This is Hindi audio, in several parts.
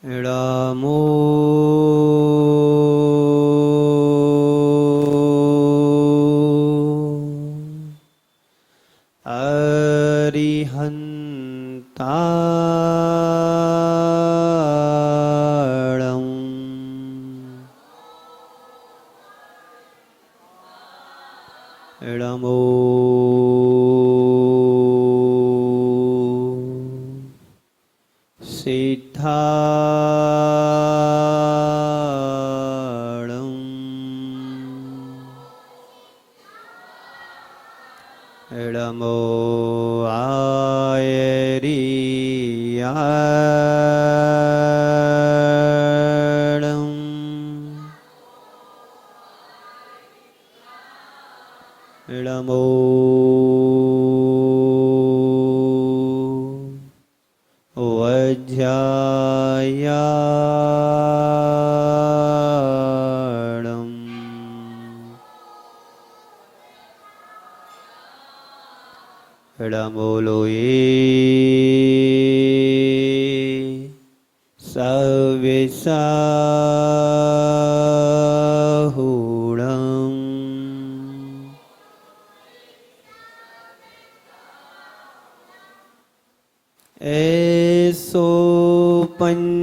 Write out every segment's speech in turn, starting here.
रामो अरिहन्ताणं नमो सिद्धाणं नमो आयरियाणं नमो वज्रायाणं नमो लोये सविसाहुणं ऐसो पंचणमयारो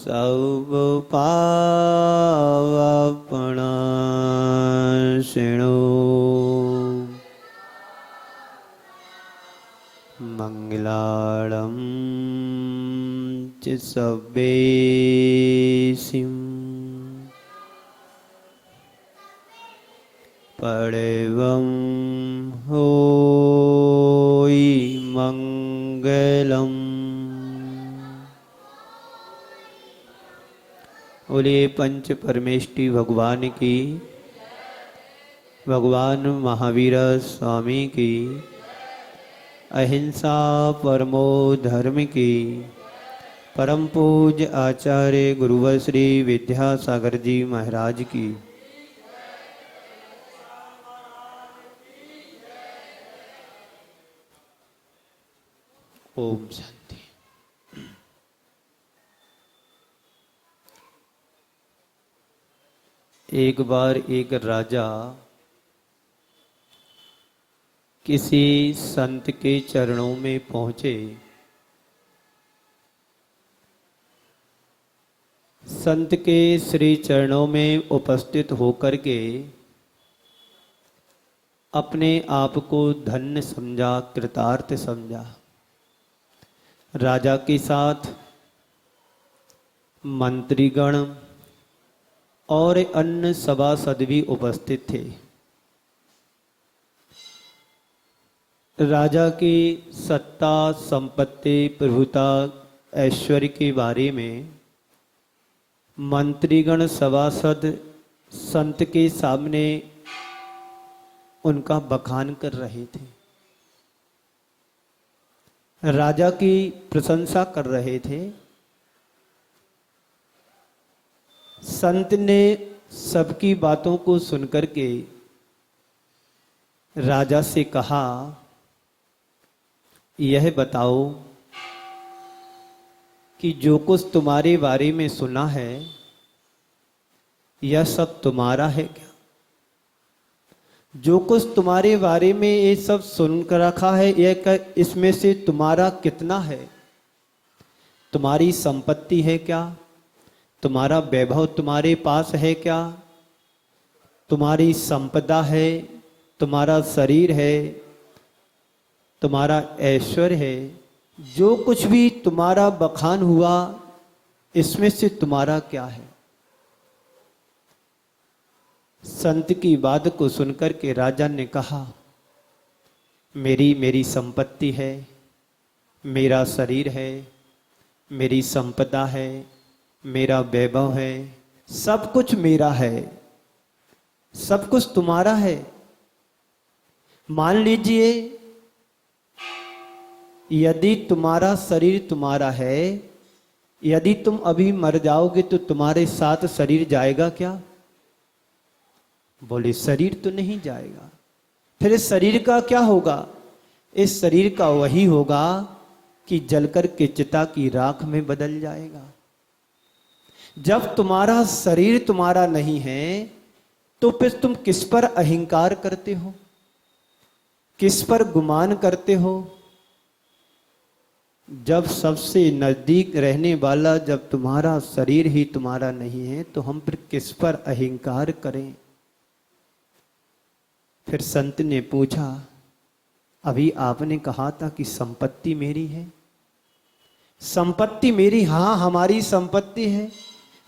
सब पावपणाशिणो मंगलाळं च सब्बेसिं परवं होयि मंगलम्। बोले पंच परमेष्टि भगवान की, भगवान महावीर स्वामी की, अहिंसा परमो धर्म की, परम पूज्य आचार्य गुरुवर श्री विद्यासागर जी महाराज की। ओम शांति। एक बार एक राजा किसी संत के चरणों में पहुंचे। संत के श्री चरणों में उपस्थित होकर के अपने आप को धन्य समझा, कृतार्थ समझा। राजा के साथ मंत्रीगण और अन्य सभासद भी उपस्थित थे। राजा की सत्ता, संपत्ति, प्रभुता, ऐश्वर्य के बारे में मंत्रीगण, सभासद संत के सामने उनका बखान कर रहे थे, राजा की प्रशंसा कर रहे थे। संत ने सबकी बातों को सुनकर के राजा से कहा, यह बताओ कि जो कुछ तुम्हारे बारे में सुना है यह सब तुम्हारा है क्या? जो कुछ तुम्हारे बारे में ये सब सुन कर रखा है यह इसमें से तुम्हारा कितना है? तुम्हारी संपत्ति है क्या? तुम्हारा वैभव तुम्हारे पास है क्या? तुम्हारी संपदा है, तुम्हारा शरीर है, तुम्हारा ऐश्वर्य है, जो कुछ भी तुम्हारा बखान हुआ इसमें से तुम्हारा क्या है? संत की बात को सुनकर के राजा ने कहा, मेरी संपत्ति है, मेरा शरीर है, मेरी संपदा है, मेरा वैभव है, सब कुछ मेरा है, सब कुछ तुम्हारा है। मान लीजिए यदि तुम्हारा शरीर तुम्हारा है यदि तुम अभी मर जाओगे तो तुम्हारे साथ शरीर जाएगा क्या? बोले शरीर तो नहीं जाएगा। फिर इस शरीर का क्या होगा? इस शरीर का वही होगा कि जलकर के चिता की राख में बदल जाएगा। जब तुम्हारा शरीर तुम्हारा नहीं है तो फिर तुम किस पर अहंकार करते हो, किस पर गुमान करते हो? जब सबसे नजदीक रहने वाला जब तुम्हारा शरीर ही तुम्हारा नहीं है तो हम फिर किस पर अहंकार करें? फिर संत ने पूछा, अभी आपने कहा था कि संपत्ति मेरी है। संपत्ति मेरी, हाँ हमारी संपत्ति है,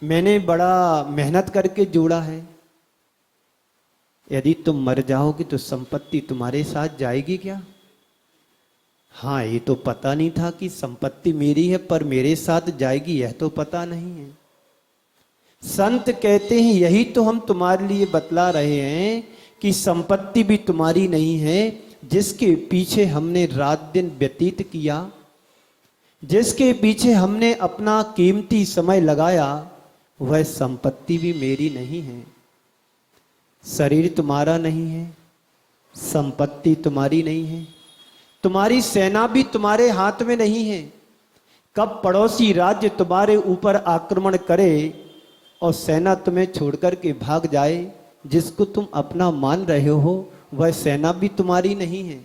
मैंने बड़ा मेहनत करके जोड़ा है। यदि तुम मर जाओगे तो संपत्ति तुम्हारे साथ जाएगी क्या? हाँ, ये तो पता नहीं था कि संपत्ति मेरी है पर मेरे साथ जाएगी, यह तो पता नहीं है। संत कहते हैं यही तो हम तुम्हारे लिए बतला रहे हैं कि संपत्ति भी तुम्हारी नहीं है। जिसके पीछे हमने रात दिन व्यतीत किया, जिसके पीछे हमने अपना कीमती समय लगाया, वह संपत्ति भी मेरी नहीं है। शरीर तुम्हारा नहीं है, संपत्ति तुम्हारी नहीं है, तुम्हारी सेना भी तुम्हारे हाथ में नहीं है। कब पड़ोसी राज्य तुम्हारे ऊपर आक्रमण करे और सेना तुम्हें छोड़कर के भाग जाए, जिसको तुम अपना मान रहे हो वह सेना भी तुम्हारी नहीं है।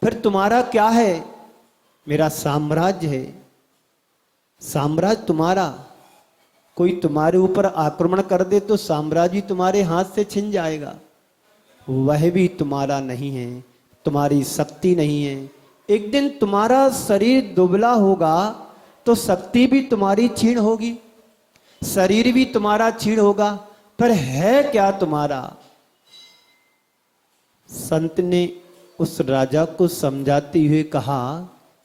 फिर तुम्हारा क्या है? मेरा साम्राज्य है। साम्राज्य तुम्हारा, कोई तुम्हारे ऊपर आक्रमण कर दे तो साम्राज्य तुम्हारे हाथ से छिन जाएगा, वह भी तुम्हारा नहीं है, तुम्हारी शक्ति नहीं है। एक दिन तुम्हारा शरीर दुबला होगा तो शक्ति भी तुम्हारी छीण होगी, शरीर भी तुम्हारा छीण होगा, पर है क्या तुम्हारा? संत ने उस राजा को समझाते हुए कहा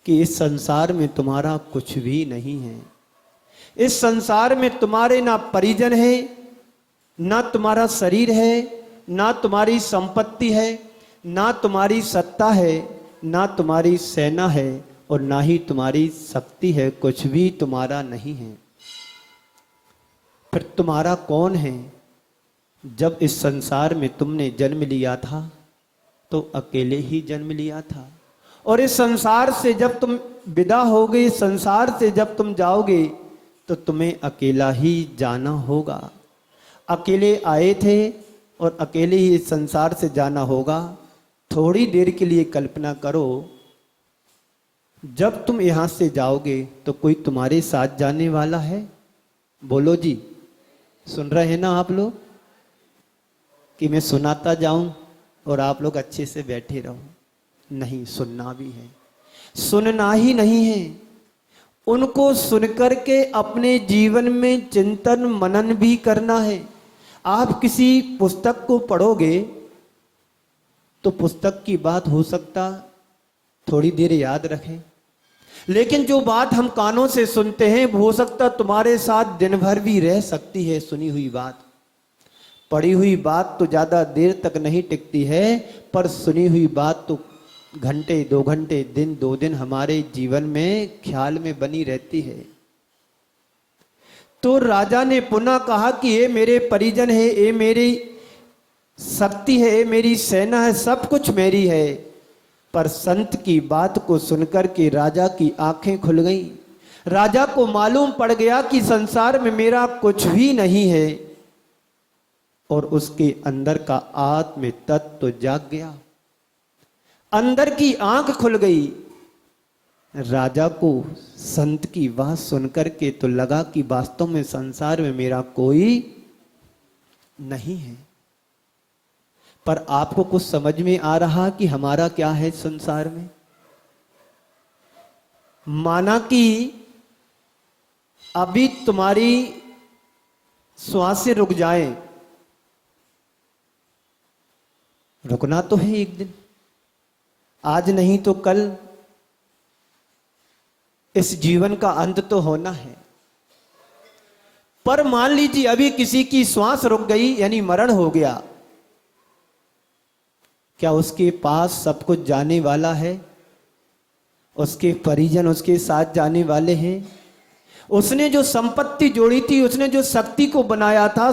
कि इस संसार में तुम्हारा कुछ भी नहीं है। इस संसार में तुम्हारे ना परिजन है, ना तुम्हारा शरीर है, ना तुम्हारी संपत्ति है, ना तुम्हारी सत्ता है, ना तुम्हारी सेना है और ना ही तुम्हारी शक्ति है। कुछ भी तुम्हारा नहीं है। फिर तुम्हारा कौन है? जब इस संसार में तुमने जन्म लिया था तो अकेले ही जन्म लिया था, और इस संसार से जब तुम विदा होगे, संसार से जब तुम जाओगे तो तुम्हें अकेला ही जाना होगा। अकेले आए थे और अकेले ही इस संसार से जाना होगा। थोड़ी देर के लिए कल्पना करो, जब तुम यहां से जाओगे तो कोई तुम्हारे साथ जाने वाला है? बोलो जी, सुन रहे हैं ना आप लोग? कि मैं सुनाता जाऊं और आप लोग अच्छे से बैठे रहो? नहीं, सुनना भी है। सुनना ही नहीं है, उनको सुनकर के अपने जीवन में चिंतन मनन भी करना है। आप किसी पुस्तक को पढ़ोगे तो पुस्तक की बात हो सकता थोड़ी देर याद रखें, लेकिन जो बात हम कानों से सुनते हैं वो हो सकता तुम्हारे साथ दिन भर भी रह सकती है। सुनी हुई बात, पढ़ी हुई बात तो ज्यादा देर तक नहीं टिकती है, पर सुनी हुई बात तो घंटे, 2 घंटे, दिन 2 दिन हमारे जीवन में ख्याल में बनी रहती है। तो राजा ने पुनः कहा कि ये मेरे परिजन है, ये मेरी शक्ति है, ये मेरी सेना है, सब कुछ मेरी है। पर संत की बात को सुनकर के राजा की आंखें खुल गईं। राजा को मालूम पड़ गया कि संसार में मेरा कुछ भी नहीं है, और उसके अंदर का आत्म तत्व तो जाग गया, अंदर की आंख खुल गई। राजा को संत की बात सुनकर के तो लगा कि वास्तव में संसार में मेरा कोई नहीं है। पर आपको कुछ समझ में आ रहा कि हमारा क्या है संसार में? माना कि अभी तुम्हारी श्वासें रुक जाए, रुकना तो है एक दिन, आज नहीं तो कल इस जीवन का अंत तो होना है। पर मान लीजिए अभी किसी की श्वास रुक गई, यानी मरण हो गया, क्या उसके पास सब कुछ जाने वाला है? उसके परिजन उसके साथ जाने वाले हैं? उसने जो संपत्ति जोड़ी थी, उसने जो शक्ति को बनाया था,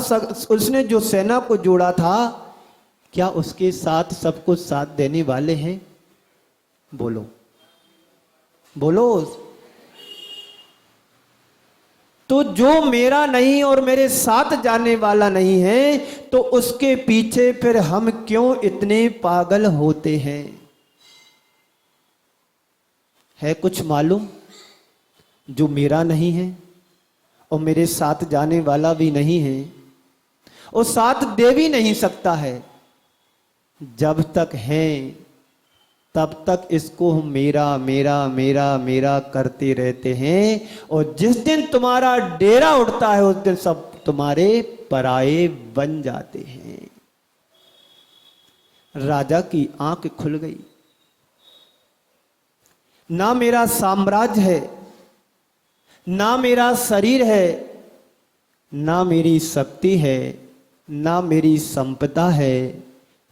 उसने जो सेना को जोड़ा था, क्या उसके साथ सब कुछ साथ देने वाले हैं? बोलो बोलो। तो जो मेरा नहीं और मेरे साथ जाने वाला नहीं है, तो उसके पीछे फिर हम क्यों इतने पागल होते हैं? है कुछ मालूम? जो मेरा नहीं है और मेरे साथ जाने वाला भी नहीं है, और साथ दे भी नहीं सकता है, जब तक है तब तक इसको हम मेरा मेरा मेरा मेरा करते रहते हैं। और जिस दिन तुम्हारा डेरा उठता है, उस दिन सब तुम्हारे पराये बन जाते हैं। राजा की आंख खुल गई। ना मेरा साम्राज्य है, ना मेरा शरीर है, ना मेरी शक्ति है, ना मेरी संपदा है,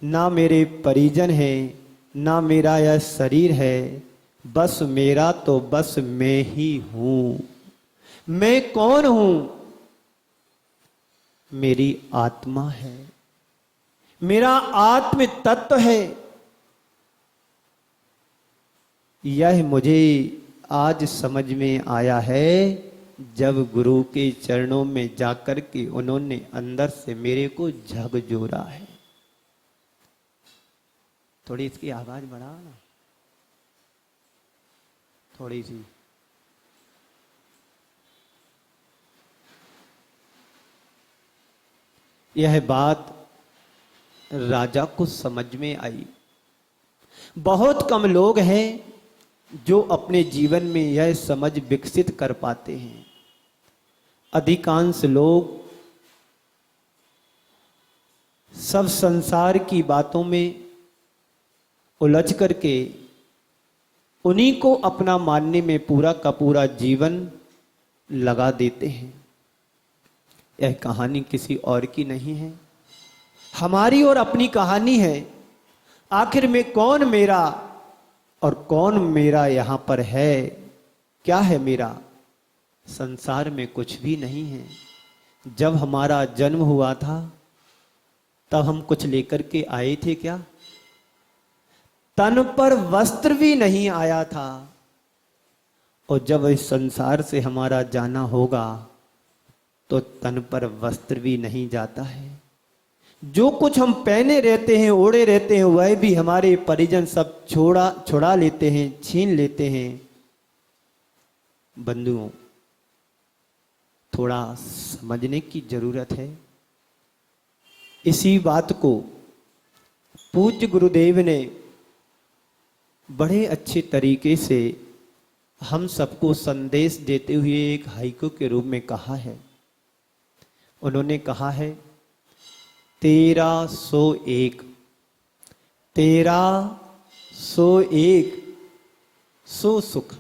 ना मेरे परिजन है, ना मेरा यह शरीर है। बस मेरा तो बस मैं ही हूं। मैं कौन हूं? मेरी आत्मा है, मेरा आत्म तत्व है। यह मुझे आज समझ में आया है, जब गुरु के चरणों में जाकर के उन्होंने अंदर से मेरे को झकझोरा है। थोड़ी इसकी आवाज बढ़ा ना, थोड़ी सी। यह बात राजा को समझ में आई। बहुत कम लोग हैं जो अपने जीवन में यह समझ विकसित कर पाते हैं। अधिकांश लोग सब संसार की बातों में उलझ करके उन्हीं को अपना मानने में पूरा का पूरा जीवन लगा देते हैं। यह कहानी किसी और की नहीं है, हमारी और अपनी कहानी है। आखिर में कौन मेरा और कौन मेरा यहां पर है? क्या है मेरा? संसार में कुछ भी नहीं है। जब हमारा जन्म हुआ था तब हम कुछ लेकर के आए थे क्या? तन पर वस्त्र भी नहीं आया था। और जब इस संसार से हमारा जाना होगा तो तन पर वस्त्र भी नहीं जाता है। जो कुछ हम पहने रहते हैं, ओढ़े रहते हैं, वह भी हमारे परिजन सब छुड़ा लेते हैं, छीन लेते हैं। बंधुओं, थोड़ा समझने की जरूरत है। इसी बात को पूज्य गुरुदेव ने बड़े अच्छे तरीके से हम सबको संदेश देते हुए एक हाइकू के रूप में कहा है। उन्होंने कहा है, 1301 सो सुख,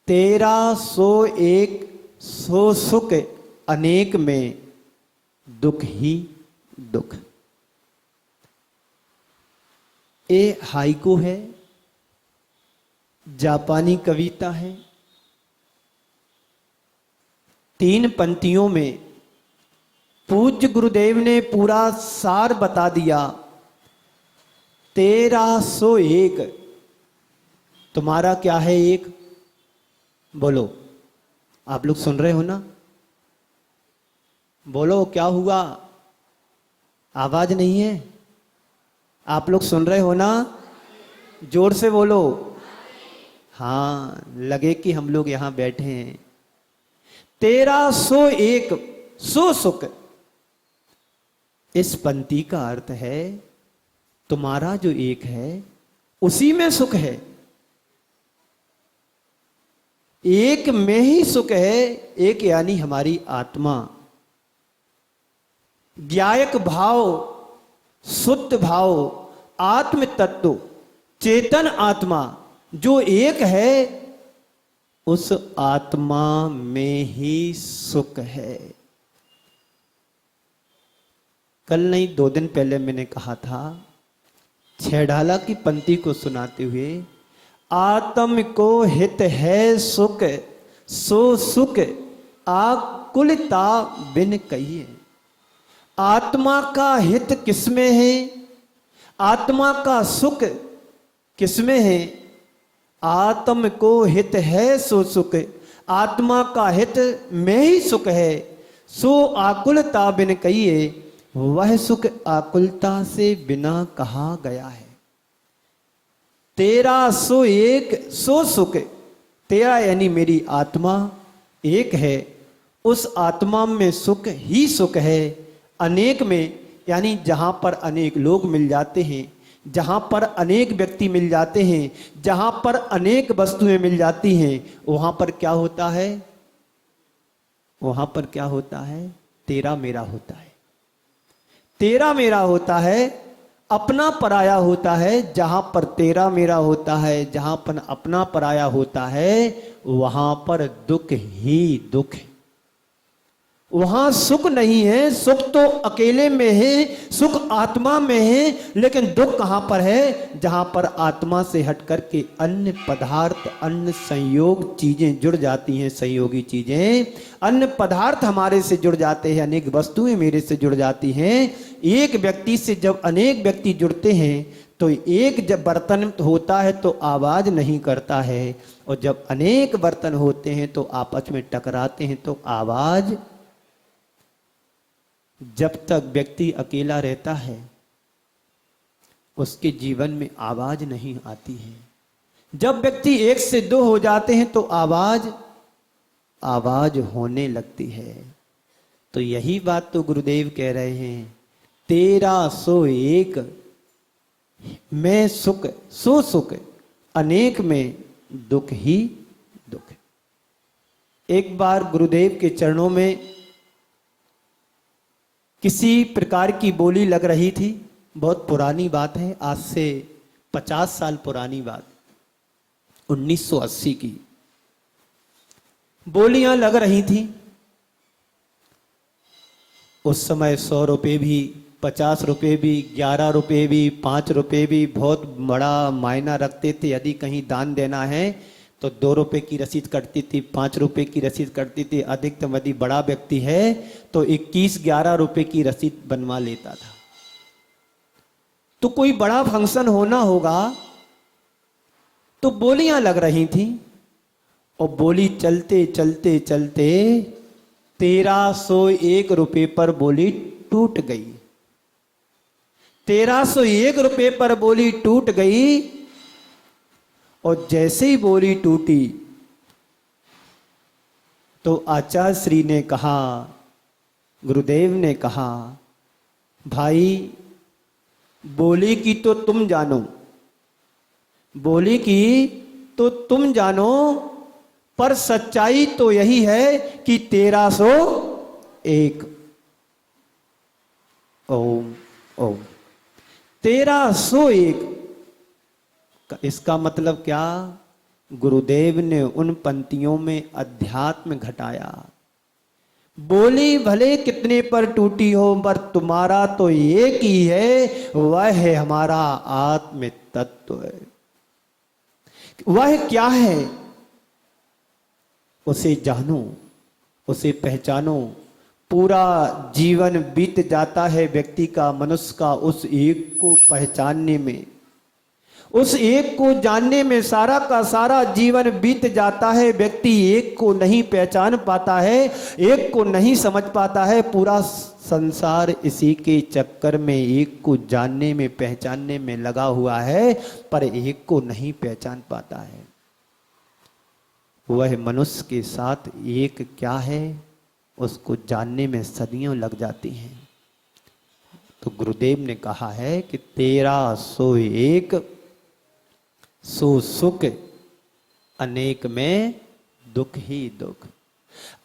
1301 सो सुख, अनेक में दुख ही दुख। ये हाइकू है, जापानी कविता है। 3 पंक्तियों में पूज्य गुरुदेव ने पूरा सार बता दिया। 1301 तुम्हारा क्या है? एक बोलो, आप लोग सुन रहे हो ना? बोलो, क्या हुआ? आवाज नहीं है? आप लोग सुन रहे हो ना? जोर से बोलो। हाँ, लगे कि हम लोग यहां बैठे हैं। 1301 सो सुख, इस पंक्ति का अर्थ है तुम्हारा जो एक है उसी में सुख है। एक में ही सुख है। एक यानी हमारी आत्मा। ज्ञायक भाव, शुद्ध भाव, आत्म तत्व, चेतन आत्मा जो एक है, उस आत्मा में ही सुख है। कल नहीं, 2 दिन पहले मैंने कहा था, छेड़ाला की पंक्ति को सुनाते हुए, आत्म को हित है सुख, सो सुख आकुलता बिन कहिए। आत्मा का हित किसमें है, आत्मा का सुख किसमें है? आत्म को हित है सो सुख, आत्मा का हित में ही सुख है। सो आकुलता बिन कहिए, वह सुख आकुलता से बिना कहा गया है। तेरा सो एक सो सुख, तेरा यानी मेरी आत्मा एक है, उस आत्मा में सुख ही सुख है। अनेक में यानी जहां पर अनेक लोग मिल जाते हैं, जहां पर अनेक व्यक्ति मिल जाते हैं, जहां पर अनेक वस्तुएं मिल जाती हैं, वहां पर क्या होता है? वहां पर क्या होता है? तेरा मेरा होता है, तेरा मेरा होता है, अपना पराया होता है। जहां पर तेरा मेरा होता है, जहां पर अपना पराया होता है, वहां पर दुख ही दुख है। वहां सुख नहीं है, सुख तो अकेले में है, सुख आत्मा में है, लेकिन दुख कहां पर है? जहां पर आत्मा से हट करके अन्य पदार्थ, अन्य संयोग चीजें जुड़ जाती हैं, संयोगी चीजें, अन्य पदार्थ हमारे से जुड़ जाते हैं, अनेक वस्तुएं मेरे से जुड़ जाती हैं। एक व्यक्ति से जब अनेक व्यक्ति जुड़ते हैं तो एक जब बर्तन होता है तो आवाज नहीं करता है, और जब अनेक बर्तन होते हैं तो आपस में टकराते हैं तो आवाज। जब तक व्यक्ति अकेला रहता है उसके जीवन में आवाज नहीं आती है। जब व्यक्ति एक से दो हो जाते हैं तो आवाज आवाज होने लगती है। तो यही बात तो गुरुदेव कह रहे हैं, तेरा सो एक मैं सुख सो सुख, अनेक में दुख ही दुख। एक बार गुरुदेव के चरणों में किसी प्रकार की बोली लग रही थी, बहुत पुरानी बात है, आज से 50 साल पुरानी बात, 1980 की बोलियां लग रही थी। उस समय 100 रुपये भी, 50 रुपये भी, 11 रुपये भी, 5 रुपये भी बहुत बड़ा मायना रखते थे। यदि कहीं दान देना है तो 2 रुपये की रसीद कटती थी, 5 रुपये की रसीद कटती थी। अधिकतम यदि बड़ा व्यक्ति है तो 21-11 रुपये की रसीद बनवा लेता था। तो कोई बड़ा फंक्शन होना होगा तो बोलियां लग रही थी, और बोली चलते चलते चलते 1301 रुपये पर बोली टूट गई। 1301 रुपये पर बोली टूट गई, और जैसे ही बोली टूटी तो आचार्य श्री ने कहा, गुरुदेव ने कहा, भाई बोली की तो तुम जानो, बोली की तो तुम जानो, पर सच्चाई तो यही है कि 1301 ओम ओम 1301। इसका मतलब क्या? गुरुदेव ने उन पंक्तियों में अध्यात्म घटाया। बोली भले कितने पर टूटी हो, पर तुम्हारा तो एक ही है, वह है हमारा आत्म तत्व। वह क्या है? उसे जानो, उसे पहचानो। पूरा जीवन बीत जाता है व्यक्ति का, मनुष्य का, उस एक को पहचानने में, उस एक को जानने में सारा का सारा जीवन बीत जाता है। व्यक्ति एक को नहीं पहचान पाता है, एक को नहीं समझ पाता है। पूरा संसार इसी के चक्कर में एक को जानने में, पहचानने में लगा हुआ है, पर एक को नहीं पहचान पाता है। वह मनुष्य के साथ एक क्या है, उसको जानने में सदियों लग जाती हैं। तो गुरुदेव ने कहा है कि 1301 सो सुख, अनेक में दुख ही दुख।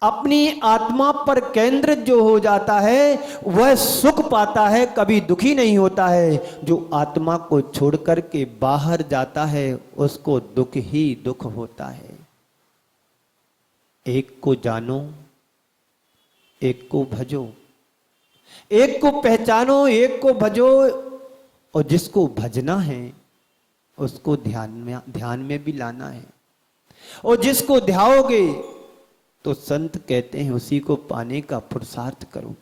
अपनी आत्मा पर केंद्रित जो हो जाता है वह सुख पाता है, कभी दुखी नहीं होता है। जो आत्मा को छोड़ करके बाहर जाता है उसको दुख ही दुख होता है। एक को जानो, एक को भजो, एक को पहचानो, एक को भजो, और जिसको भजना है उसको ध्यान में भी लाना है। और जिसको ध्याओगे तो संत कहते हैं उसी को पाने का पुरुषार्थ करो।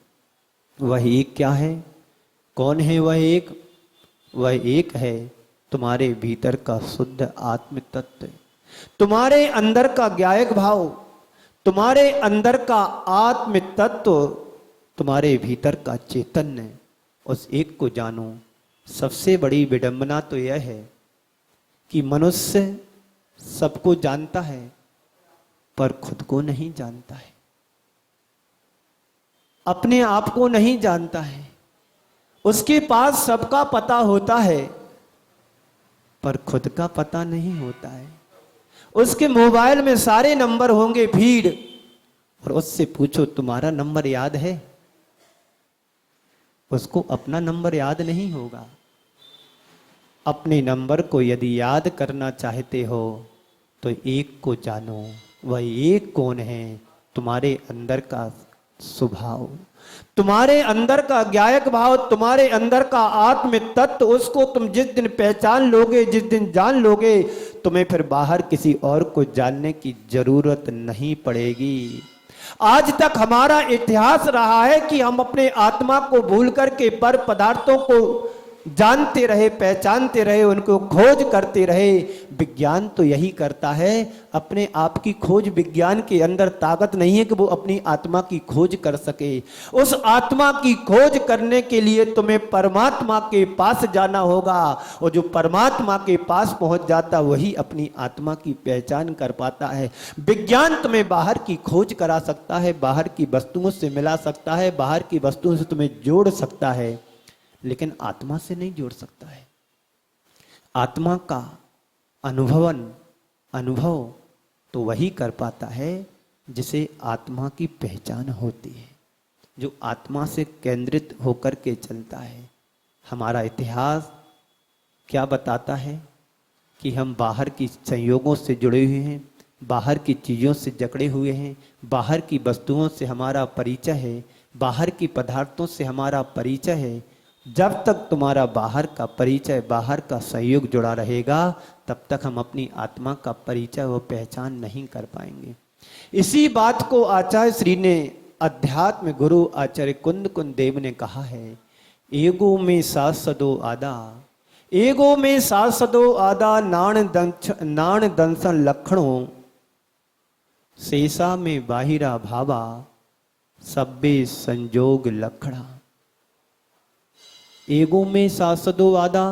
वह एक क्या है? कौन है वह एक? वह एक है तुम्हारे भीतर का शुद्ध आत्म तत्व, तुम्हारे अंदर का ज्ञायक भाव, तुम्हारे अंदर का आत्म तत्व, तुम्हारे भीतर का चैतन्य। उस एक को जानो। सबसे बड़ी विडंबना तो यह है कि मनुष्य सबको जानता है पर खुद को नहीं जानता है, अपने आप को नहीं जानता है। उसके पास सबका पता होता है पर खुद का पता नहीं होता है। उसके मोबाइल में सारे नंबर होंगे भीड़, और उससे पूछो तुम्हारा नंबर याद है? उसको अपना नंबर याद नहीं होगा। अपने नंबर को यदि याद करना चाहते हो तो एक को जानो। वह एक कौन है? तुम्हारे अंदर का स्वभाव, तुम्हारे अंदर का ज्ञायक भाव, तुम्हारे अंदर का आत्म तत्व। उसको तुम जिस दिन पहचान लोगे, जिस दिन जान लोगे, तुम्हें फिर बाहर किसी और को जानने की जरूरत नहीं पड़ेगी। आज तक हमारा इतिहास रहा है कि हम अपने आत्मा को भूल करके पर पदार्थों को जानते रहे, पहचानते रहे, उनको खोज करते रहे। विज्ञान तो यही करता है, अपने आप की खोज। विज्ञान के अंदर ताकत नहीं है कि वो अपनी आत्मा की खोज कर सके। उस आत्मा की खोज करने के लिए तुम्हें परमात्मा के पास जाना होगा, और जो परमात्मा के पास पहुंच जाता वही अपनी आत्मा की पहचान कर पाता है। विज्ञान तुम्हें बाहर की खोज करा सकता है, बाहर की वस्तुओं से मिला सकता है, बाहर की वस्तुओं से तुम्हें जोड़ सकता है, लेकिन आत्मा से नहीं जोड़ सकता है। आत्मा का अनुभव तो वही कर पाता है जिसे आत्मा की पहचान होती है, जो आत्मा से केंद्रित होकर के चलता है। हमारा इतिहास क्या बताता है कि हम बाहर की संयोगों से जुड़े हुए हैं, बाहर की चीज़ों से जकड़े हुए हैं, बाहर की वस्तुओं से हमारा परिचय है, बाहर की पदार्थों से हमारा परिचय है। जब तक तुम्हारा बाहर का परिचय, बाहर का सहयोग जुड़ा रहेगा, तब तक हम अपनी आत्मा का परिचय व पहचान नहीं कर पाएंगे। इसी बात को आचार्य श्री ने, अध्यात्म गुरु आचार्य कुंद देव ने कहा है, एगो में सासदो आदा, एगो में सासदो आदा, नाण दंसन लक्षणों, शेषा में बाहिरा भावा, सब्बे संजोग लखड़ा। एगो में शाश्वतो आदा,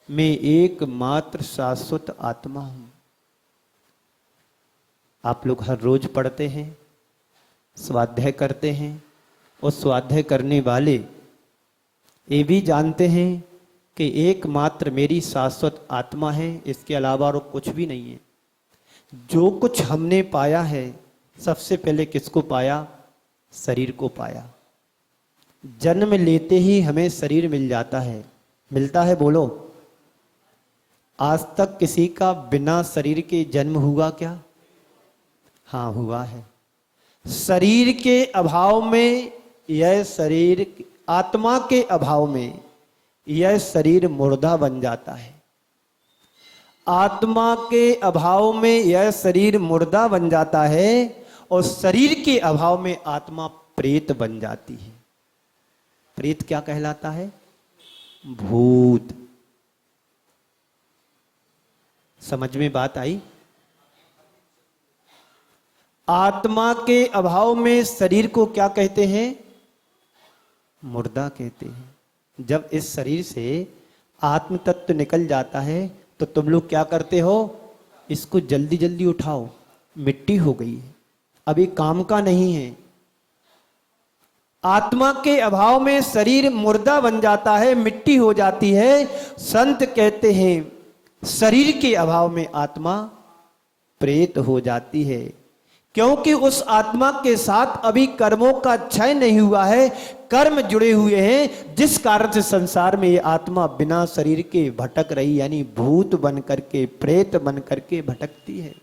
मैं एकमात्र शाश्वत आत्मा हूं। आप लोग हर रोज पढ़ते हैं, स्वाध्याय करते हैं, और स्वाध्याय करने वाले ये भी जानते हैं कि एकमात्र मेरी शाश्वत आत्मा है, इसके अलावा और कुछ भी नहीं है। जो कुछ हमने पाया है, सबसे पहले किसको पाया? शरीर को पाया। जन्म लेते ही हमें शरीर मिल जाता है, मिलता है? बोलो, आज तक किसी का बिना शरीर के जन्म हुआ क्या? हाँ, हुआ है। शरीर के अभाव में यह शरीर, आत्मा के अभाव में यह शरीर मुर्दा बन जाता है। आत्मा के अभाव में यह शरीर मुर्दा बन जाता है, और शरीर के अभाव में आत्मा प्रेत बन जाती है। प्रेत क्या कहलाता है? भूत। समझ में बात आई? आत्मा के अभाव में शरीर को क्या कहते हैं? मुर्दा कहते हैं। जब इस शरीर से आत्म तत्व निकल जाता है तो तुम लोग क्या करते हो? इसको जल्दी जल्दी उठाओ, मिट्टी हो गई है, अभी काम का नहीं है। आत्मा के अभाव में शरीर मुर्दा बन जाता है, मिट्टी हो जाती है। संत कहते हैं शरीर के अभाव में आत्मा प्रेत हो जाती है, क्योंकि उस आत्मा के साथ अभी कर्मों का क्षय नहीं हुआ है, कर्म जुड़े हुए हैं, जिस कारण से संसार में ये आत्मा बिना शरीर के भटक रही, यानी भूत बन करके, प्रेत बन करके भटकती है।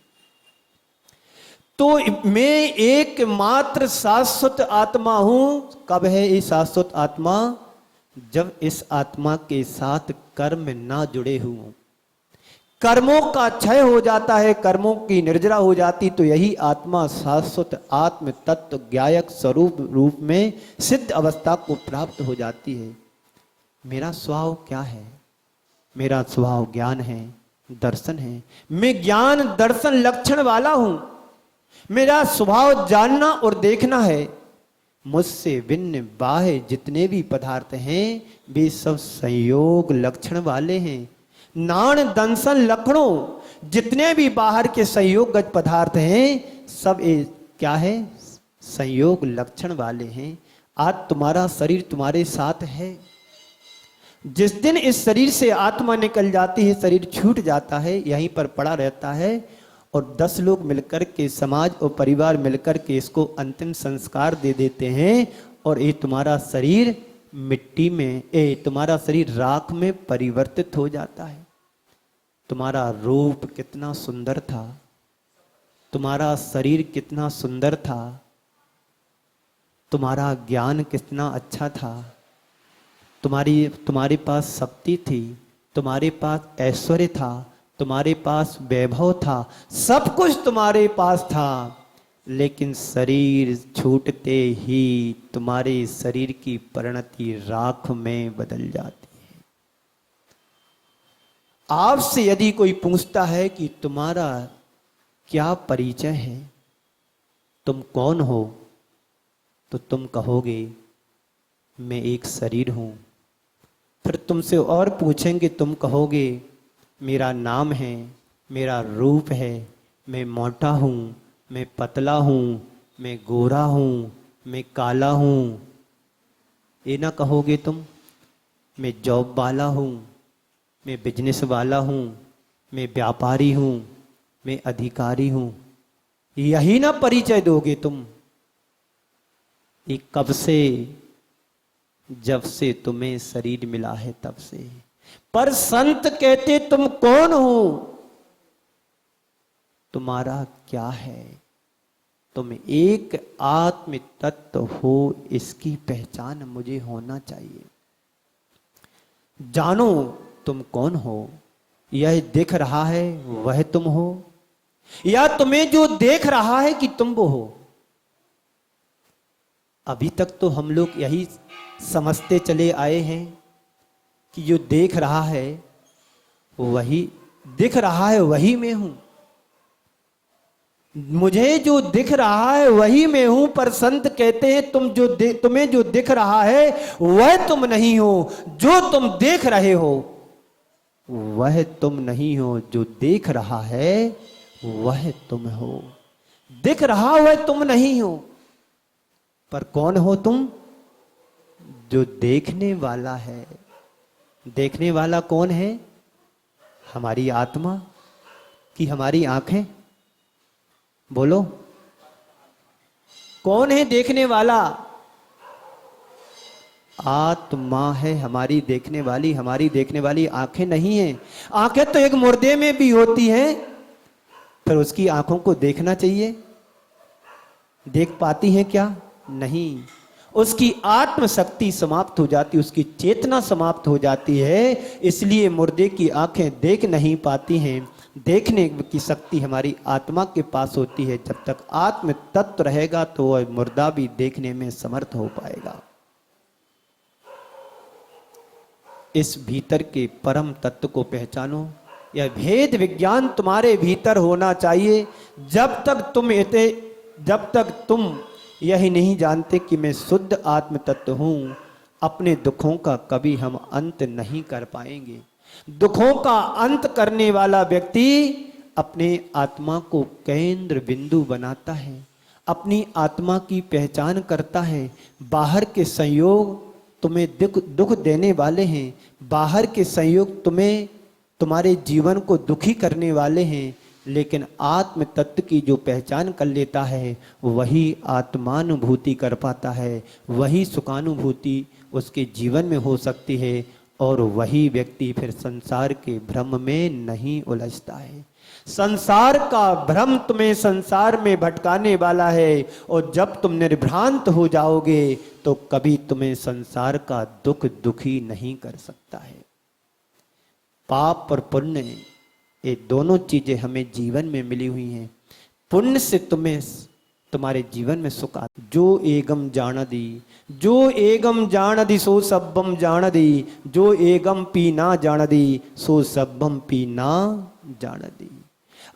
तो मैं एकमात्र शाश्वत आत्मा हूं। कब है ये शाश्वत आत्मा? जब इस आत्मा के साथ कर्म ना जुड़े हों। कर्मों का क्षय हो जाता है, कर्मों की निर्जरा हो जाती, तो यही आत्मा शाश्वत आत्म तत्व ज्ञायक स्वरूप रूप में सिद्ध अवस्था को प्राप्त हो जाती है। मेरा स्वभाव क्या है? मेरा स्वभाव ज्ञान है, दर्शन है। मैं ज्ञान दर्शन लक्षण वाला हूं। मेरा स्वभाव जानना और देखना है। मुझसे भिन्न बाह्य जितने भी पदार्थ हैं वे सब संयोग लक्षण वाले हैं। नाण दंसन लक्षणों जितने भी बाहर के संयोगगत पदार्थ हैं सब क्या है? संयोग लक्षण वाले हैं। आज तुम्हारा शरीर तुम्हारे साथ है। जिस दिन इस शरीर से आत्मा निकल जाती है, शरीर छूट जाता है, यहीं पर पड़ा रहता है और 10 लोग मिलकर के, समाज और परिवार मिलकर के इसको अंतिम संस्कार दे देते हैं और ये तुम्हारा शरीर मिट्टी में, तुम्हारा शरीर राख में परिवर्तित हो जाता है। तुम्हारा रूप कितना सुंदर था, तुम्हारा शरीर कितना सुंदर था, तुम्हारा ज्ञान कितना अच्छा था, तुम्हारे पास शक्ति थी, तुम्हारे पास ऐश्वर्य था, तुम्हारे पास वैभव था, सब कुछ तुम्हारे पास था, लेकिन शरीर छूटते ही तुम्हारे शरीर की परिणति राख में बदल जाती है। आपसे यदि कोई पूछता है कि तुम्हारा क्या परिचय है, तुम कौन हो, तो तुम कहोगे मैं एक शरीर हूं। फिर तुमसे और पूछेंगे, तुम कहोगे मेरा नाम है, मेरा रूप है, मैं मोटा हूं, मैं पतला हूं, मैं गोरा हूं, मैं काला हूं। ये ना कहोगे तुम मैं जॉब वाला हूं, मैं बिजनेस वाला हूं, मैं व्यापारी हूं, मैं अधिकारी हूं। यही ना परिचय दोगे तुम। ये कब से? जब से तुम्हें शरीर मिला है तब से। पर संत कहते तुम कौन हो, तुम्हारा क्या है, तुम एक आत्म तत्व हो, इसकी पहचान मुझे होना चाहिए। जानो तुम कौन हो। यह दिख रहा है वह तुम हो, या तुम्हें जो देख रहा है कि तुम वो हो। अभी तक तो हम लोग यही समझते चले आए हैं कि जो देख रहा है वही दिख रहा है, वही मैं हूं। मुझे जो दिख रहा है वही मैं हूं। पर संत कहते हैं तुम्हें जो दिख रहा है वह तुम नहीं हो, जो तुम देख रहे हो वह तुम नहीं हो, जो देख रहा है वह तुम हो। दिख रहा वह तुम नहीं हो, पर कौन हो तुम? जो देखने वाला है। देखने वाला कौन है? हमारी आत्मा कि हमारी आंखें? बोलो, कौन है देखने वाला? आत्मा है हमारी देखने वाली। हमारी देखने वाली आंखें नहीं है। आंखें तो एक मुर्दे में भी होती हैं, फिर उसकी आंखों को देखना चाहिए। देख पाती हैं क्या? नहीं। उसकी आत्म शक्ति समाप्त हो जाती, उसकी चेतना समाप्त हो जाती है। इसलिए मुर्दे की आंखें देख नहीं पाती हैं। देखने की शक्ति हमारी आत्मा के पास होती है। जब तक आत्म तत्व रहेगा तो वह मुर्दा भी देखने में समर्थ हो पाएगा। इस भीतर के परम तत्व को पहचानो। यह भेद विज्ञान तुम्हारे भीतर होना चाहिए। जब तक तुम यही नहीं जानते कि मैं शुद्ध आत्म तत्व हूं, अपने दुखों का कभी हम अंत नहीं कर पाएंगे। दुखों का अंत करने वाला व्यक्ति अपने आत्मा को केंद्र बिंदु बनाता है, अपनी आत्मा की पहचान करता है। बाहर के संयोग तुम्हें दुख देने वाले हैं, बाहर के संयोग तुम्हारे जीवन को दुखी करने वाले हैं, लेकिन आत्म तत्व की जो पहचान कर लेता है वही आत्मानुभूति कर पाता है, वही सुखानुभूति उसके जीवन में हो सकती है और वही व्यक्ति फिर संसार के भ्रम में नहीं उलझता है। संसार का भ्रम तुम्हें संसार में भटकाने वाला है और जब तुम निर्भ्रांत हो जाओगे तो कभी तुम्हें संसार का दुख दुखी नहीं कर सकता है। पाप और पुण्य ये दोनों चीजें हमें जीवन में मिली हुई हैं। पुण्य से तुम्हें तुम्हारे जीवन में सुख आता। जो एगम जानदी, जो एगम जानदी सो सब्बम जानदी, जो एगम पी ना जानदी सो सब्बम पी ना जानदी।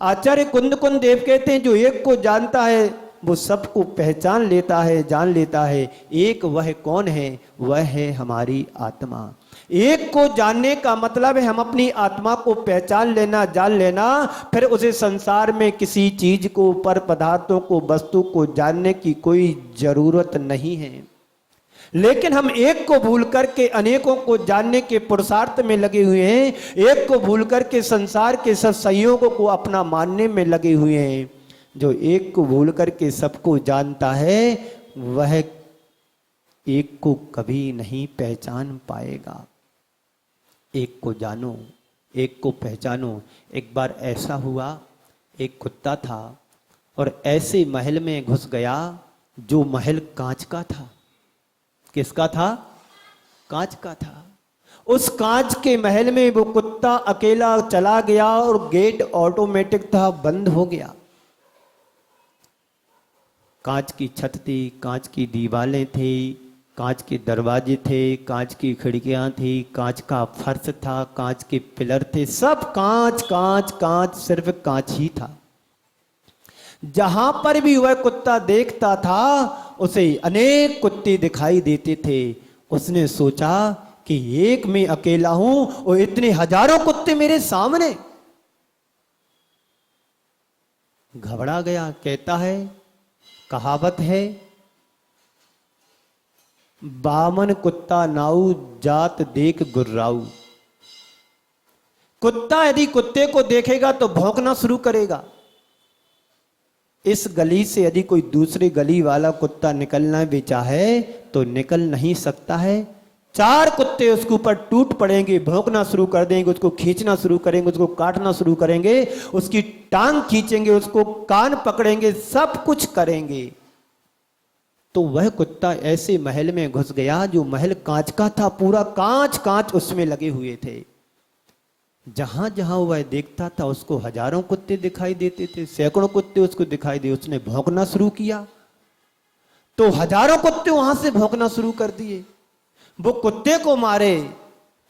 आचार्य कुंद कुंद देव कहते हैं जो एक को जानता है वो सबको पहचान लेता है, जान लेता है। एक वह कौन है? वह है हमारी आत्मा। एक को जानने का मतलब है हम अपनी आत्मा को पहचान लेना, जान लेना। फिर उसे संसार में किसी चीज को, पर पदार्थों को, वस्तु को जानने की कोई जरूरत नहीं है। लेकिन हम एक को भूल करके अनेकों को जानने के पुरुषार्थ में लगे हुए हैं। एक को भूल करके संसार के सब संयोगों को अपना मानने में लगे हुए हैं। जो एक को भूल करके सबको जानता है वह एक को कभी नहीं पहचान पाएगा। एक को जानो, एक को पहचानो। एक बार ऐसा हुआ, एक कुत्ता था और ऐसे महल में घुस गया जो महल कांच का था। किसका था? कांच का था। उस कांच के महल में वो कुत्ता अकेला चला गया और गेट ऑटोमेटिक था, बंद हो गया। कांच की छत थी, कांच की दीवारें थी, कांच के दरवाजे थे, कांच की खिड़कियां थी, कांच का फर्श था, कांच के पिलर थे, सब कांच कांच कांच, सिर्फ कांच ही था। जहां पर भी वह कुत्ता देखता था उसे अनेक कुत्ते दिखाई देते थे। उसने सोचा कि एक मैं अकेला हूं और इतने हजारों कुत्ते मेरे सामने। घबरा गया। कहता है, कहावत है, बामन कुत्ता नाऊ जात देख गुर्राऊ। कुत्ता यदि कुत्ते को देखेगा तो भौंकना शुरू करेगा। इस गली से यदि कोई दूसरी गली वाला कुत्ता निकलना भी चाहे तो निकल नहीं सकता है। चार कुत्ते उसके ऊपर टूट पड़ेंगे, भौंकना शुरू कर देंगे, उसको खींचना शुरू करेंगे, उसको काटना शुरू करेंगे, उसकी टांग खींचेंगे, उसको कान पकड़ेंगे, सब कुछ करेंगे। तो वह कुत्ता ऐसे महल में घुस गया जो महल कांच का था, पूरा कांच कांच उसमें लगे हुए थे। जहां जहां वह देखता था उसको हजारों कुत्ते दिखाई देते थे, सैकड़ों कुत्ते उसको दिखाई दिए। उसने भौंकना शुरू किया तो हजारों कुत्ते वहां से भौंकना शुरू कर दिए। वो कुत्ते को मारे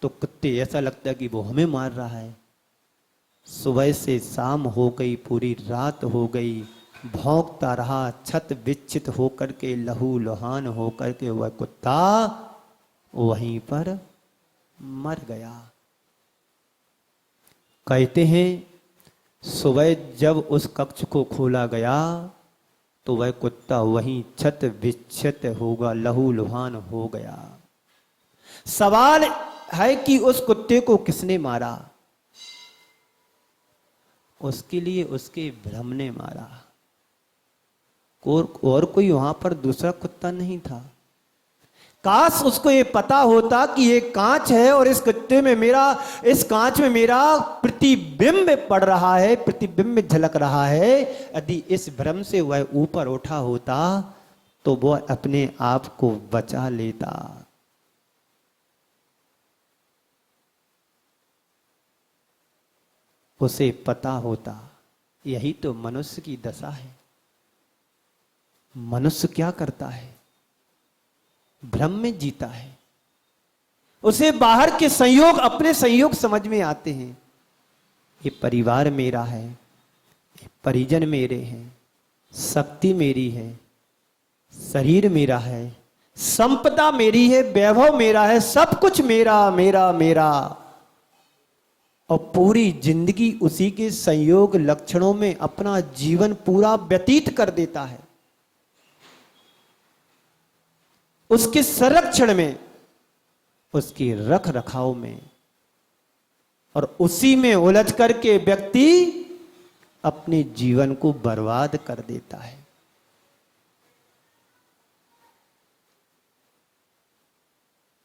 तो कुत्ते ऐसा लगता है कि वो हमें मार रहा है। सुबह से शाम हो गई, पूरी रात हो गई, भौंकता रहा, छत विच्छित होकर के, लहू लुहान होकर के वह कुत्ता वहीं पर मर गया। कहते हैं सुबह जब उस कक्ष को खोला गया तो वह कुत्ता वहीं छत विच्छित होगा, लहू लुहान हो गया। सवाल है कि उस कुत्ते को किसने मारा? उसके लिए उसके भ्रम ने मारा। और कोई वहां पर दूसरा कुत्ता नहीं था। काश उसको ये पता होता कि ये कांच है और इस कुत्ते में मेरा, इस कांच में मेरा प्रतिबिंब पड़ रहा है, प्रतिबिंब झलक रहा है। यदि इस भ्रम से वह ऊपर उठा होता तो वह अपने आप को बचा लेता। उसे पता होता। यही तो मनुष्य की दशा है। मनुष्य क्या करता है? भ्रम में जीता है। उसे बाहर के संयोग, अपने संयोग समझ में आते हैं। ये परिवार मेरा है, ये परिजन मेरे हैं, शक्ति मेरी है, शरीर मेरा है, संपदा मेरी है, वैभव मेरा है, सब कुछ मेरा मेरा मेरा। और पूरी जिंदगी उसी के संयोग लक्षणों में अपना जीवन पूरा व्यतीत कर देता है। उसके संरक्षण में, उसकी रख रखाव में, और उसी में उलझ करके व्यक्ति अपने जीवन को बर्बाद कर देता है।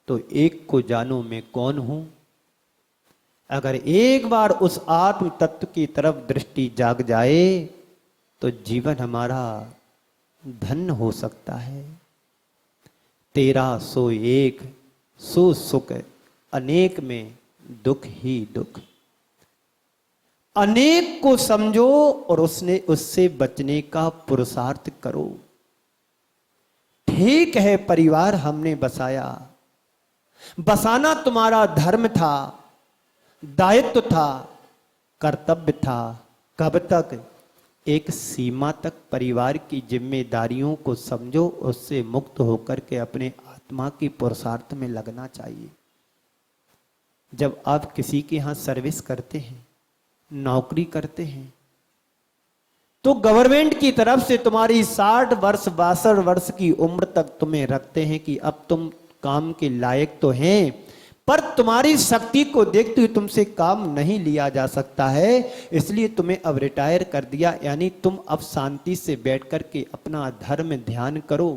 तो एक को जानो मैं कौन हूं। अगर एक बार उस आत्म तत्व की तरफ दृष्टि जाग जाए तो जीवन हमारा धन्य हो सकता है। तेरा सो एक, सो सुख अनेक में दुख ही दुख। अनेक को समझो और उससे बचने का पुरुषार्थ करो। ठीक है, परिवार हमने बसाया, बसाना तुम्हारा धर्म था, दायित्व था, कर्तव्य था। कब तक? एक सीमा तक परिवार की जिम्मेदारियों को समझो, उससे मुक्त होकर के अपने आत्मा की पुरुषार्थ में लगना चाहिए। जब आप किसी के यहां सर्विस करते हैं, नौकरी करते हैं, तो गवर्नमेंट की तरफ से तुम्हारी 60 वर्ष 62 वर्ष की उम्र तक तुम्हें रखते हैं कि अब तुम काम के लायक तो हैं, पर तुम्हारी शक्ति को देखते हुए तुमसे काम नहीं लिया जा सकता है, इसलिए तुम्हें अब रिटायर कर दिया। यानी तुम अब शांति से बैठ कर के अपना धर्म ध्यान करो।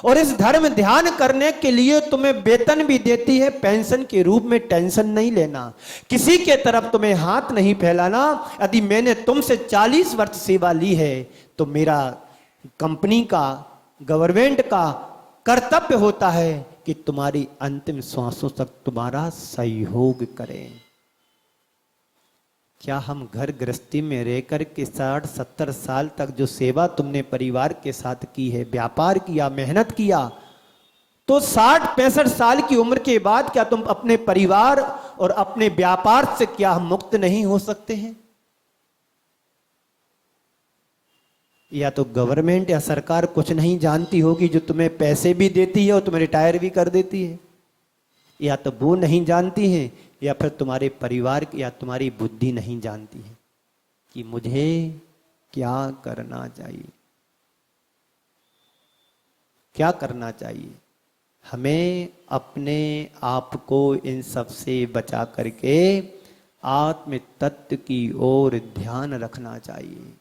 और इस धर्म ध्यान करने के लिए तुम्हें वेतन भी देती है पेंशन के रूप में। टेंशन नहीं लेना, किसी के तरफ तुम्हें हाथ नहीं फैलाना। यदि मैंने तुमसे 40 वर्ष सेवा ली है तो मेरा कंपनी का, गवर्नमेंट का कर्तव्य होता है कि तुम्हारी अंतिम श्वासों तक तुम्हारा सहयोग करें। क्या हम घर गृहस्थी में रहकर के 60-70 साल तक जो सेवा तुमने परिवार के साथ की है, व्यापार किया, मेहनत किया, तो 60-65 साल की उम्र के बाद क्या तुम अपने परिवार और अपने व्यापार से क्या हम मुक्त नहीं हो सकते हैं? या तो गवर्नमेंट या सरकार कुछ नहीं जानती होगी जो तुम्हें पैसे भी देती है और तुम्हें रिटायर भी कर देती है, या तो वो नहीं जानती है, या फिर तुम्हारे परिवार या तुम्हारी बुद्धि नहीं जानती है कि मुझे क्या करना चाहिए, क्या करना चाहिए। हमें अपने आप को इन सब से बचा करके आत्म तत्व की ओर ध्यान रखना चाहिए।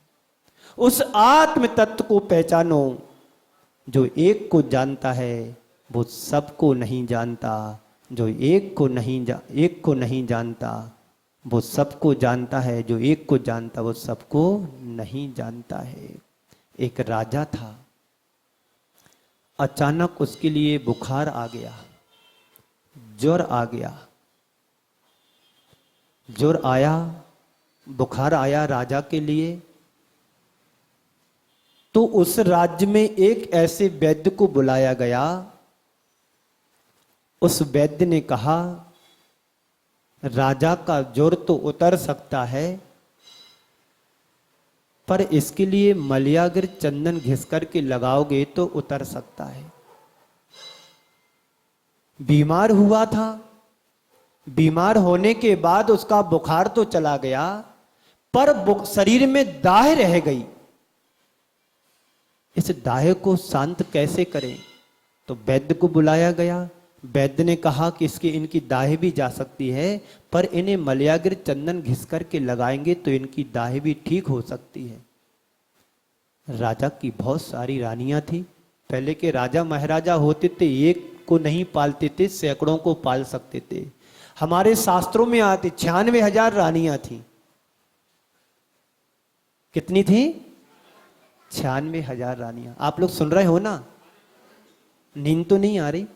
उस आत्म तत्व को पहचानो जो एक को जानता है वो सबको नहीं जानता, जो एक को नहीं जानता वो सबको जानता है, जो एक को जानता वो सबको नहीं जानता है। एक राजा था, अचानक उसके लिए बुखार आ गया, ज्वर आ गया। ज्वर आया, बुखार आया राजा के लिए, तो उस राज्य में एक ऐसे वैद्य को बुलाया गया। उस वैद्य ने कहा, राजा का ज्वर तो उतर सकता है, पर इसके लिए मलयागर चंदन घिस करके लगाओगे तो उतर सकता है। बीमार हुआ था, बीमार होने के बाद उसका बुखार तो चला गया, पर शरीर में दाह रह गई। इस दाह को शांत कैसे करें? तो वैद्य को बुलाया गया। वैद्य ने कहा कि इनकी दाह भी जा सकती है, पर इन्हें मलयागर चंदन घिस करके लगाएंगे तो इनकी दाह भी ठीक हो सकती है। राजा की बहुत सारी रानियां थी। पहले के राजा महाराजा होते थे, एक को नहीं पालते थे, सैकड़ों को पाल सकते थे। हमारे शास्त्रों में आते 96,000 रानियां थी। कितनी थी? 96,000 रानियां। आप लोग सुन रहे हो ना? नींद तो नहीं आ रही?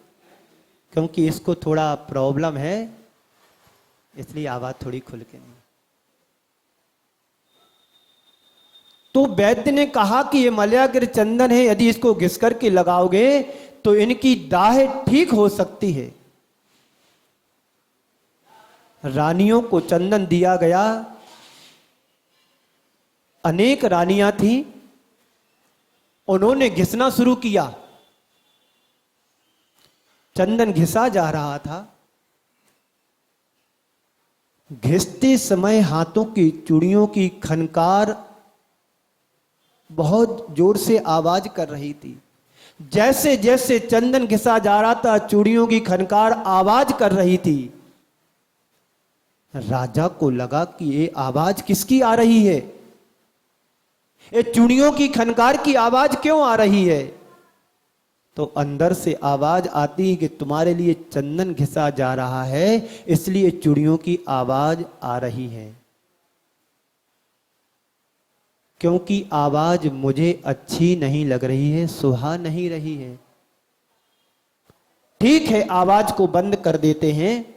क्योंकि इसको थोड़ा प्रॉब्लम है, इसलिए आवाज थोड़ी खुल के नहीं। तो वैद्य ने कहा कि ये मलयागर चंदन है, यदि इसको घिस करके लगाओगे तो इनकी दाह ठीक हो सकती है। रानियों को चंदन दिया गया। अनेक रानियां थी, उन्होंने घिसना शुरू किया। चंदन घिसा जा रहा था। घिसते समय हाथों की चूड़ियों की खनकार बहुत जोर से आवाज कर रही थी। जैसे जैसे चंदन घिसा जा रहा था, चूड़ियों की खनकार आवाज कर रही थी। राजा को लगा कि ये आवाज किसकी आ रही है? ये चूड़ियों की खनकार की आवाज क्यों आ रही है? तो अंदर से आवाज आती है कि तुम्हारे लिए चंदन घिसा जा रहा है, इसलिए चूड़ियों की आवाज आ रही है। क्योंकि आवाज मुझे अच्छी नहीं लग रही है, सुहा नहीं रही है। ठीक है, आवाज को बंद कर देते हैं।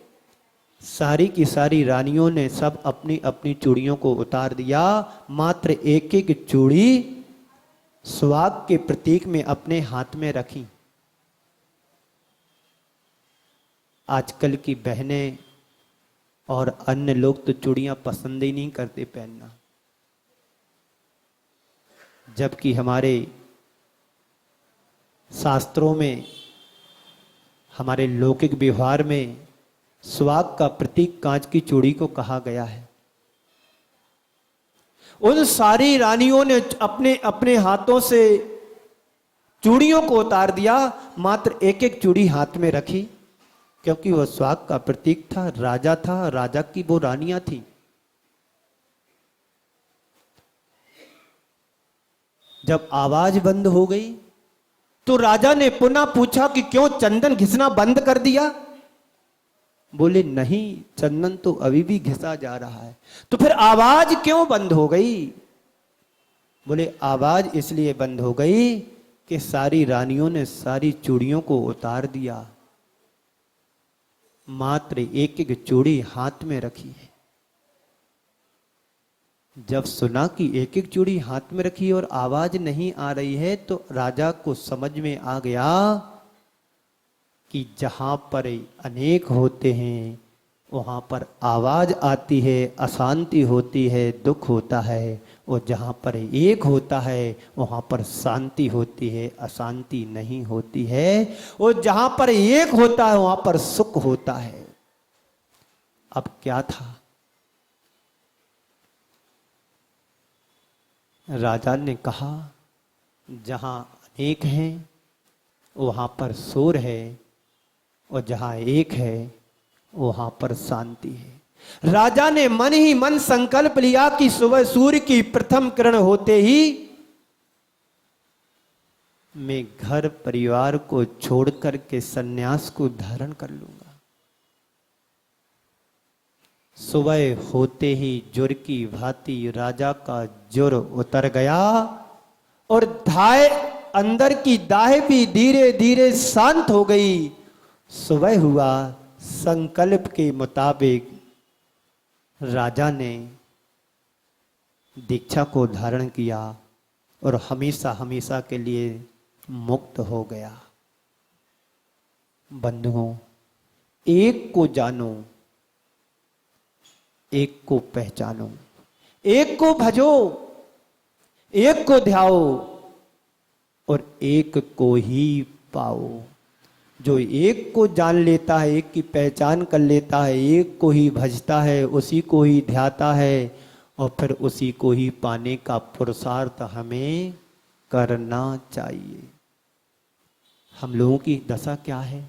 सारी की सारी रानियों ने सब अपनी अपनी चूड़ियों को उतार दिया, मात्र एक एक चूड़ी सुहाग के प्रतीक में अपने हाथ में रखी। आजकल की बहनें और अन्य लोग तो चूड़ियां पसंद ही नहीं करते पहनना, जबकि हमारे शास्त्रों में, हमारे लौकिक व्यवहार में सुहाग का प्रतीक कांच की चूड़ी को कहा गया है। उन सारी रानियों ने अपने अपने हाथों से चूड़ियों को उतार दिया, मात्र एक एक चूड़ी हाथ में रखी, क्योंकि वह सुहाग का प्रतीक था, राजा था, राजा की वो रानियां थी। जब आवाज बंद हो गई तो राजा ने पुनः पूछा कि क्यों चंदन घिसना बंद कर दिया? बोले नहीं, चंदन तो अभी भी घिसा जा रहा है। तो फिर आवाज क्यों बंद हो गई? बोले आवाज इसलिए बंद हो गई कि सारी रानियों ने सारी चूड़ियों को उतार दिया, मात्र एक एक चूड़ी हाथ में रखी है। जब सुना कि एक एक चूड़ी हाथ में रखी और आवाज नहीं आ रही है, तो राजा को समझ में आ गया कि जहां पर अनेक होते हैं वहां पर आवाज आती है, अशांति होती है, दुख होता है, और जहां पर एक होता है वहां पर शांति होती है, अशांति नहीं होती है, और जहां पर एक होता है वहां पर सुख होता है। अब क्या था? राजा ने कहा जहां अनेक हैं वहां पर शोर है, और जहां एक है वहां पर शांति है। राजा ने मन ही मन संकल्प लिया कि सुबह सूर्य की प्रथम किरण होते ही मैं घर परिवार को छोड़कर के सन्यास को धारण कर लूंगा। सुबह होते ही ज्वर की भांति राजा का ज्वर उतर गया, और धाय अंदर की दाह भी धीरे धीरे शांत हो गई। सुबह हुआ, संकल्प के मुताबिक राजा ने दीक्षा को धारण किया और हमेशा हमेशा के लिए मुक्त हो गया। बंधुओं, एक को जानो, एक को पहचानो, एक को भजो, एक को ध्याओ, और एक को ही पाओ। जो एक को जान लेता है, एक की पहचान कर लेता है, एक को ही भजता है, उसी को ही ध्याता है, और फिर उसी को ही पाने का पुरुषार्थ हमें करना चाहिए। हम लोगों की दशा क्या है?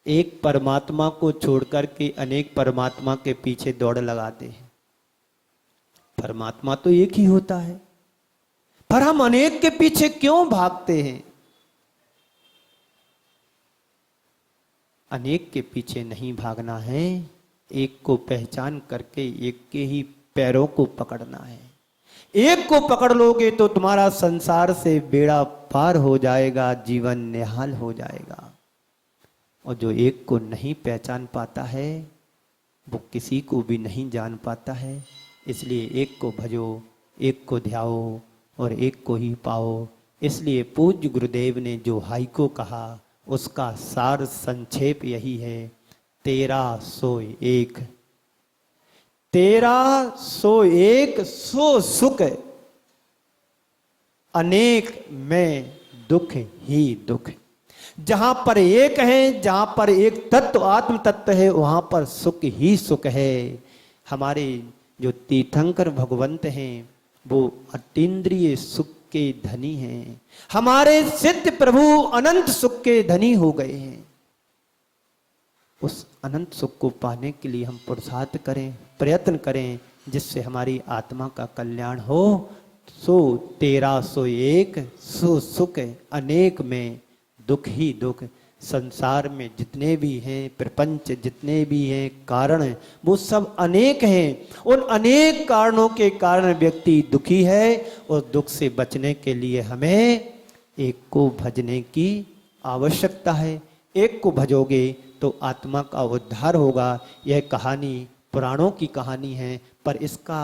एक परमात्मा को छोड़कर के अनेक परमात्मा के पीछे दौड़ लगाते हैं। परमात्मा तो एक ही होता है, पर हम अनेक के पीछे क्यों भागते हैं? अनेक के पीछे नहीं भागना है, एक को पहचान करके एक के ही पैरों को पकड़ना है। एक को पकड़ लोगे तो तुम्हारा संसार से बेड़ा पार हो जाएगा, जीवन निहाल हो जाएगा। और जो एक को नहीं पहचान पाता है वो किसी को भी नहीं जान पाता है। इसलिए एक को भजो, एक को ध्याओ, और एक को ही पाओ। इसलिए पूज्य गुरुदेव ने जो हाइको कहा उसका सार संक्षेप यही है, तेरा सोई एक, तेरा सो एक सो सुख, अनेक में दुख ही दुख। जहां पर एक है, जहां पर एक तत्व आत्म तत्व है, वहां पर सुख ही सुख है। हमारे जो तीर्थंकर भगवंत हैं वो अतीन्द्रिय सुख के धनी हैं। हमारे सिद्ध प्रभु अनंत सुख के धनी हो गए हैं। उस अनंत सुख को पाने के लिए हम पुरुषार्थ करें, प्रयत्न करें, जिससे हमारी आत्मा का कल्याण हो। सो तेरा सो एक सो सुख, अनेक में दुख ही दुख। संसार में जितने भी हैं, प्रपंच जितने भी हैं कारण, वो सब अनेक हैं। उन अनेक कारणों के कारण व्यक्ति दुखी है, और दुख से बचने के लिए हमें एक को भजने की आवश्यकता है। एक को भजोगे तो आत्मा का उद्धार होगा। यह कहानी पुराणों की कहानी है, पर इसका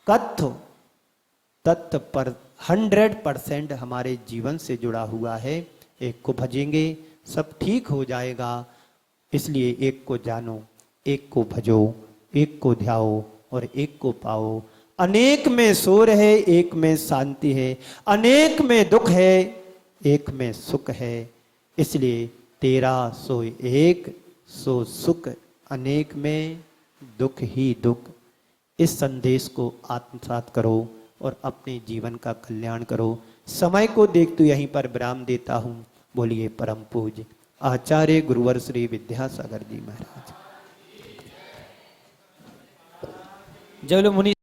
तथ्य पर 100% हमारे जीवन से जुड़ा हुआ है। एक को भजेंगे सब ठीक हो जाएगा, इसलिए एक को जानो, एक को भजो, एक को ध्याओ और एक को पाओ। अनेक में शोर है, एक में शांति है, अनेक में दुख है, एक में सुख है। इसलिए तेरा सो एक सो सुख, अनेक में दुख ही दुख। इस संदेश को आत्मसात करो और अपने जीवन का कल्याण करो। समय को देखते यहीं पर विराम देता हूँ। बोलिए परम पूज्य आचार्य गुरुवर श्री विद्यासागर जी महाराज। जब मुनि